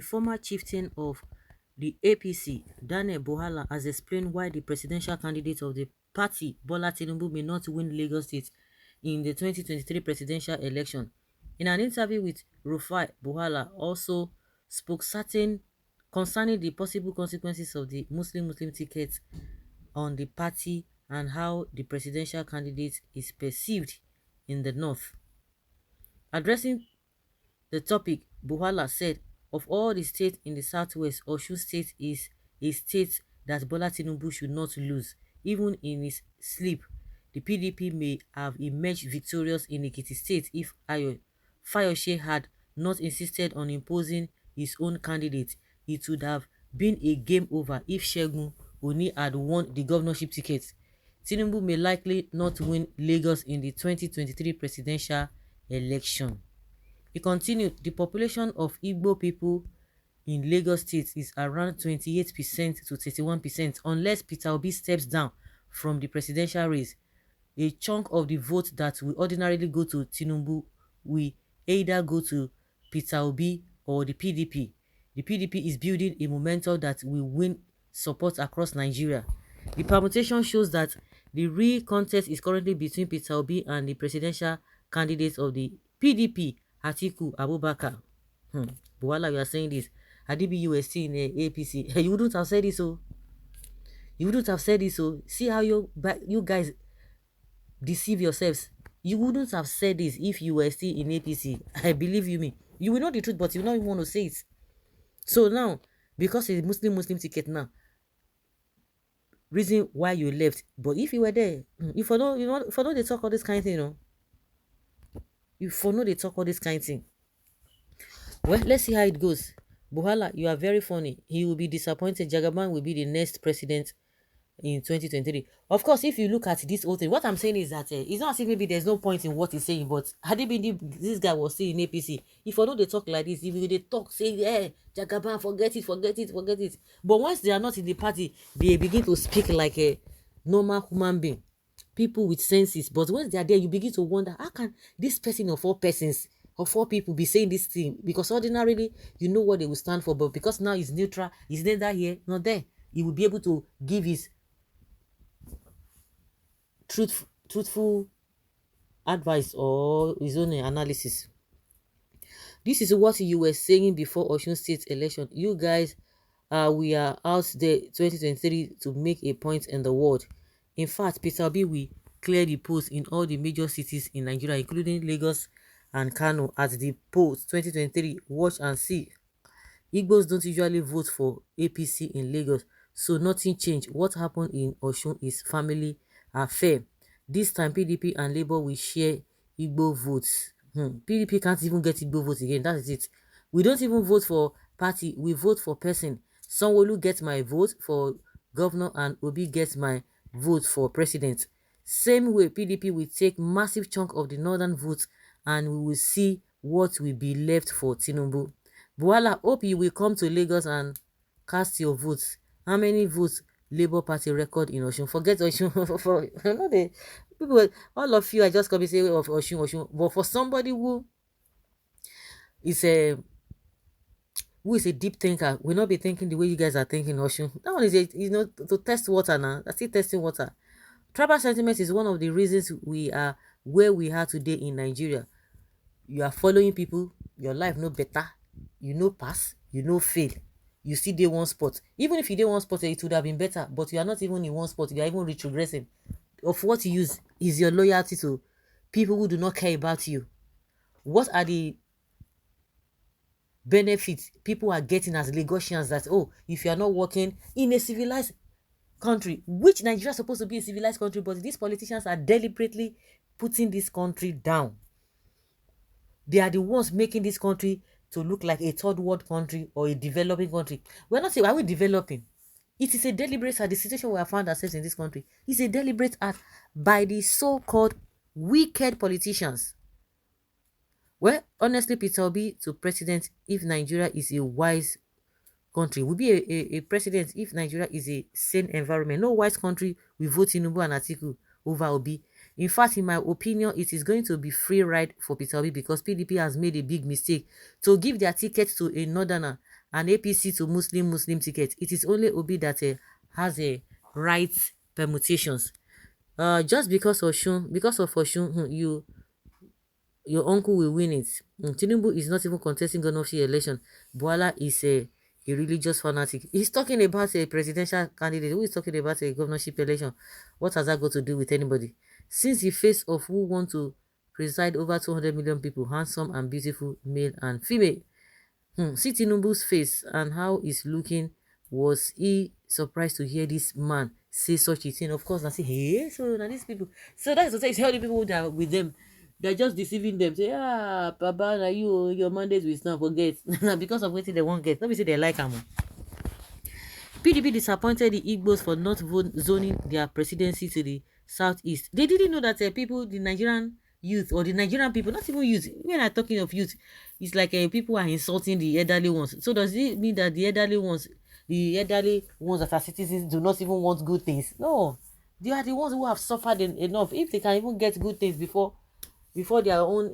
former chieftain of the APC, Daniel Buhala, has explained why the presidential candidate of the party, Bola Tinubu, may not win Lagos State in the 2023 presidential election. In an interview with Rufai, Buhala also spoke certain concerning the possible consequences of the Muslim ticket on the party and how the presidential candidate is perceived in the north. Addressing the topic, Buhala said, of all the states in the southwest, Osun State is a state that Bola Tinubu should not lose. Even in his sleep, the PDP may have emerged victorious in Ekiti State if Fayose had not insisted on imposing his own candidate. It would have been a game over if Segun Oni had won the governorship ticket. Tinubu may likely not win Lagos in the 2023 presidential election. He continued, the population of Igbo people in Lagos State is around 28% to 31%. Unless Peter Obi steps down from the presidential race, a chunk of the vote that will ordinarily go to Tinubu will either go to Peter Obi or the PDP. The PDP is building a momentum that will win support across Nigeria. The permutation shows that the real contest is currently between Peter Obi and the presidential candidate of the PDP, Atiku Abubakar. Buhala, you are saying this. Had it been you were still in the APC, you wouldn't have said this, so. You wouldn't have said this, so. See how you guys deceive yourselves. You wouldn't have said this if you were still in APC. I believe you me. You will know the truth, but you don't even want to say it. So now, because it's Muslim ticket now, reason why you left. But if you were there, you for no they talk all this kind of thing, you know. You for no they talk all this kind of thing. Well, let's see how it goes. Buhala, you are very funny. He will be disappointed. Jagaban will be the next president in 2023. Of course, if you look at this whole thing, what I'm saying is that it's not as if maybe there's no point in what he's saying, but had it been this guy was still in APC, if I know they talk like this, if they talk, say, hey, Jagaban, forget it. But once they are not in the party, they begin to speak like a normal human being, people with senses. But once they are there, you begin to wonder, how can this person of 4 persons or 4 people be saying this thing? Because ordinarily, you know what they will stand for, but because now he's neutral, he's neither here nor there, he will be able to give his truthful advice or his own analysis. This is what you were saying before Osun State election. You guys, we are out there 2023 to make a point in the world. In fact, Peter Obi will clear the polls in all the major cities in Nigeria, including Lagos and Kano at the polls 2023. Watch and see. Igbos don't usually vote for APC in Lagos, so nothing changed. What happened in Osun is family affair. This time, PDP and Labour will share Igbo votes. PDP can't even get Igbo votes again. That is it. We don't even vote for party. We vote for person. Sanwo-Olu gets my vote for governor and Obi gets my vote for president. Same way, PDP will take massive chunk of the northern votes and we will see what will be left for Tinubu. Buhala, hope you will come to Lagos and cast your votes. How many votes Labour Party record in Osun? Forget Osun. I know the people, all of you are just coming say of Osun. But for somebody who is a deep thinker, will not be thinking the way you guys are thinking, Osun. That one is to test water now. That's still testing water. Tribal sentiment is one of the reasons we are where we are today in Nigeria. You are following people, your life no better, you no pass, you no fail. You still dey one spot. Even if you dey one spot, it would have been better, but you are not even in one spot, you are even retrogressing. Of what use is your loyalty to people who do not care about you? What are the benefits people are getting as Lagosians that, oh, if you are not working in a civilized country, which Nigeria is supposed to be a civilized country, but these politicians are deliberately putting this country down. They are the ones making this country to look like a third world country or a developing country. We're not saying, are we developing? It is a deliberate act. The situation we have found ourselves in this country is a deliberate act by the so-called wicked politicians. Well, honestly, Peter Obi to president, if Nigeria is a wise country, will be a president if Nigeria is a sane environment. No wise country will vote Tinubu and Atiku over Obi. In fact, in my opinion, it is going to be free ride for Peter Obi because PDP has made a big mistake to give their ticket to a northerner an APC to Muslim ticket. It is only Obi that has a right permutations. Just because of Oshun, your uncle will win it. Tinubu is not even contesting governorship election. Boala is a religious fanatic. He's talking about a presidential candidate who is talking about a governorship election. What has that got to do with anybody? Since the face of who want to preside over 200 million people, handsome and beautiful, male and female. See Tinubu's face and how he's looking. Was he surprised to hear this man say such a thing? Of course, I say, hey, so now these people. So that's the thing. It's how the people that are with them, they're just deceiving them. Say, ah, Baba, now your Mondays will not forget. Because of what they won't get. Let me say they like them. PDP disappointed the Igbos for not zoning their presidency to the southeast. They didn't know that people, the Nigerian youth or the Nigerian people, not even youth, when I'm talking of youth, it's like people are insulting the elderly ones. So does it mean that the elderly ones that are citizens do not even want good things? No, they are the ones who have suffered enough. If they can even get good things before their own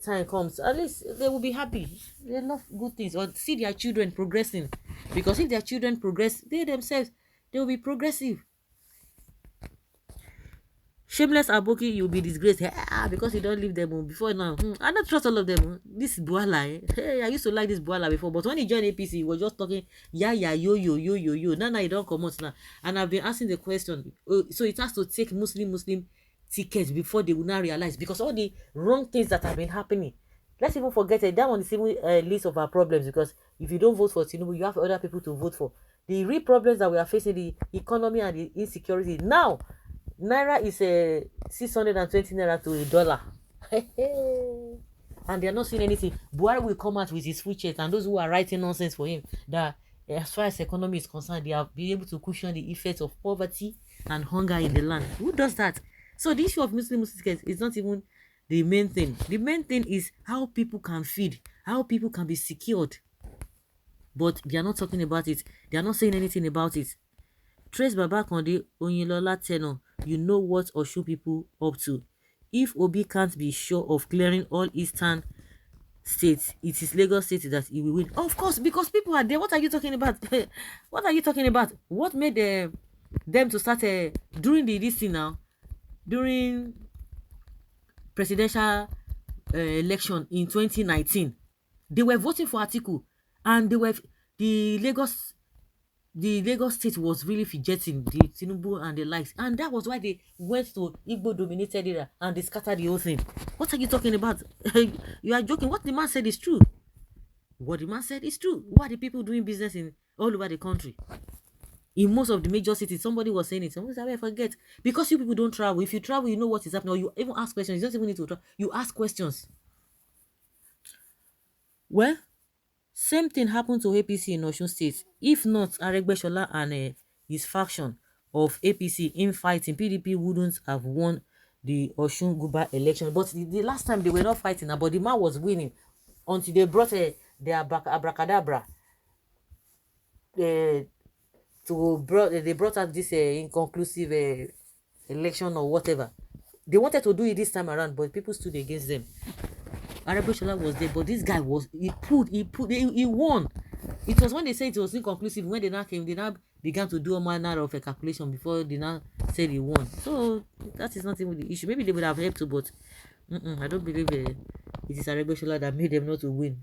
time comes, at least they will be happy. They love good things or see their children progressing, because if their children progress, they themselves, they will be progressive. Shameless aboki, you will be disgraced because you don't leave them before now. I don't trust all of them. This Buala, hey, I used to like this Buala before, but when he joined APC, he was just talking yo. Now he don't come out now, and I've been asking the question. So it has to take Muslim tickets before they will now realize, because all the wrong things that have been happening. Let's even forget it. That one is even a list of our problems, because if you don't vote for Tinubu, you have other people to vote for. The real problems that we are facing, the economy and the insecurity. Now, Naira is 620 Naira to a dollar. And they are not seeing anything. Buhari will come out with his full chest, and those who are writing nonsense for him, that as far as economy is concerned, they have been able to cushion the effects of poverty and hunger in the land. Who does that? So the issue of Muslim tickets is not even the main thing. The main thing is how people can feed, how people can be secured. But they are not talking about it. They are not saying anything about it. Trace Babakonde Oyinlola tenor, you know what Osun people up to. If Obi can't be sure of clearing all eastern states, it is Lagos State that he will win. Of course, because people are there. What are you talking about? What are you talking about? What made them to start during this thing now? During presidential election in 2019, they were voting for Atiku, and the Lagos state was really fidgeting, the Tinubu and the likes, and that was why they went to Igbo dominated area and they scattered the whole thing. What are you talking about? You are joking. What the man said is true. What the man said is true. What are the people doing business in all over the country? In most of the major cities, somebody was saying it. Somebody said, I forget. Because you people don't travel. If you travel, you know what is happening. Or you even ask questions. You don't even need to travel. You ask questions. Well, same thing happened to APC in Osun State. If not Aregbesola and his faction of APC in fighting, PDP wouldn't have won the Osun Guba election. But the last time they were not fighting, but the man was winning until they brought their abracadabra. They brought out this inconclusive election or whatever. They wanted to do it this time around, but people stood against them. Aregbesola was there, but this guy he won. It was when they said it was inconclusive, when they now began to do a manner of a calculation before they now said he won. So that is not even the issue. Maybe they would have helped to, but I don't believe it is Aregbesola that made them not to win.